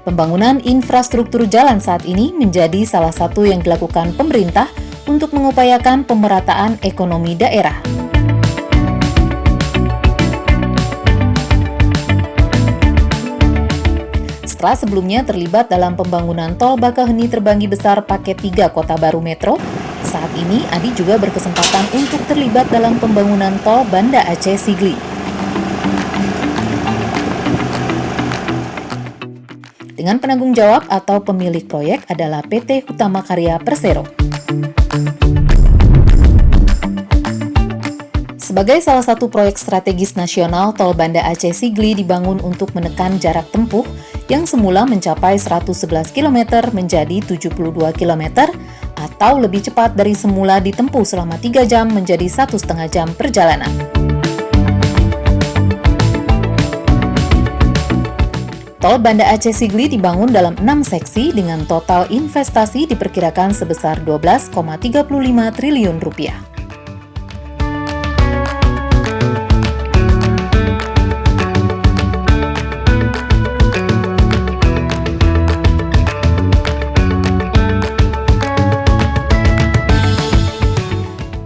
Pembangunan infrastruktur jalan saat ini menjadi salah satu yang dilakukan pemerintah untuk mengupayakan pemerataan ekonomi daerah. Setelah sebelumnya terlibat dalam pembangunan tol Bakauheni Terbanggi Besar Paket 3 Kota Baru Metro, saat ini Adi juga berkesempatan untuk terlibat dalam pembangunan tol Banda Aceh Sigli. Dengan penanggung jawab atau pemilik proyek adalah PT Hutama Karya Persero. Sebagai salah satu proyek strategis nasional, tol Banda Aceh Sigli dibangun untuk menekan jarak tempuh yang semula mencapai 111 km menjadi 72 km atau lebih cepat dari semula ditempuh selama 3 jam menjadi 1,5 jam perjalanan. Tol Banda Aceh Sigli dibangun dalam 6 seksi dengan total investasi diperkirakan sebesar 12,35 triliun rupiah.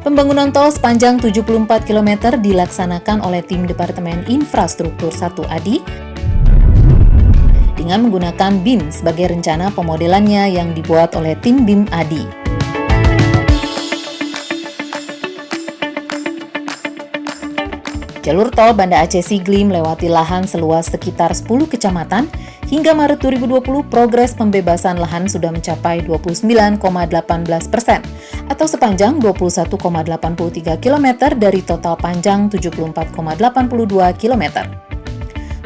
Pembangunan tol sepanjang 74 km dilaksanakan oleh tim Departemen Infrastruktur 1 ADI dengan menggunakan BIM sebagai rencana pemodelannya yang dibuat oleh tim BIM ADI. Jalur tol Banda Aceh Sigli melewati lahan seluas sekitar 10 kecamatan. Hingga Maret 2020, progres pembebasan lahan sudah mencapai 29,18% atau sepanjang 21,83 km dari total panjang 74,82 km.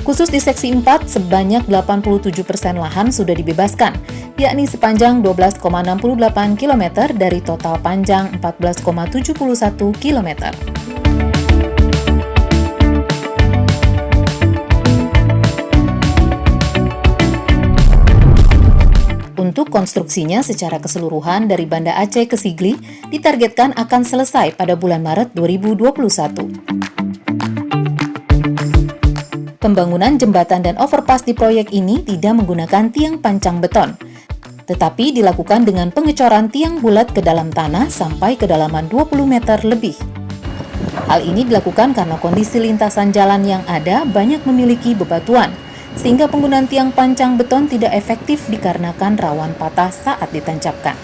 Khusus di seksi 4, sebanyak 87% lahan sudah dibebaskan, yakni sepanjang 12,68 km dari total panjang 14,71 km. Untuk konstruksinya secara keseluruhan dari Banda Aceh ke Sigli ditargetkan akan selesai pada bulan Maret 2021. Pembangunan jembatan dan overpass di proyek ini tidak menggunakan tiang pancang beton, tetapi dilakukan dengan pengecoran tiang bulat ke dalam tanah sampai kedalaman 20 meter lebih. Hal ini dilakukan karena kondisi lintasan jalan yang ada banyak memiliki bebatuan, sehingga penggunaan tiang pancang beton tidak efektif dikarenakan rawan patah saat ditancapkan.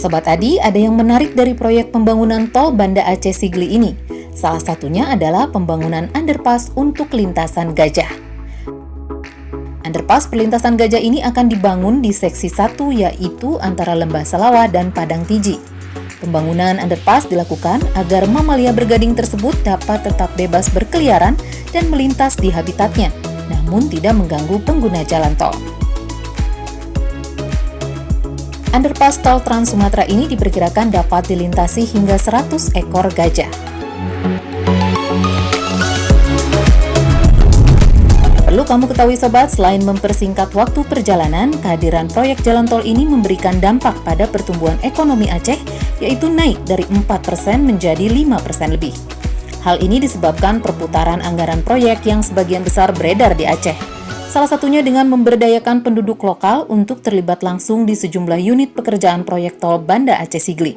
Sobat Adi, ada yang menarik dari proyek pembangunan tol Banda Aceh Sigli ini. Salah satunya adalah pembangunan underpass untuk lintasan gajah. Underpass perlintasan gajah ini akan dibangun di seksi 1, yaitu antara Lembah Salawa dan Padang Tiji. Pembangunan underpass dilakukan agar mamalia bergading tersebut dapat tetap bebas berkeliaran dan melintas di habitatnya, namun tidak mengganggu pengguna jalan tol. Underpass tol Trans Sumatera ini diperkirakan dapat dilintasi hingga 100 ekor gajah. Perlu kamu ketahui sobat, selain mempersingkat waktu perjalanan, kehadiran proyek jalan tol ini memberikan dampak pada pertumbuhan ekonomi Aceh, yaitu naik dari 4% menjadi 5% lebih. Hal ini disebabkan perputaran anggaran proyek yang sebagian besar beredar di Aceh. Salah satunya dengan memberdayakan penduduk lokal untuk terlibat langsung di sejumlah unit pekerjaan proyek tol Banda Aceh Sigli.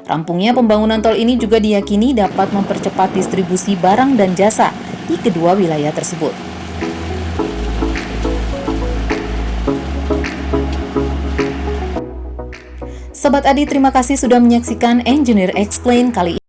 Rampungnya pembangunan tol ini juga diyakini dapat mempercepat distribusi barang dan jasa di kedua wilayah tersebut. Sobat Adi, terima kasih sudah menyaksikan Engineer Explain kali ini.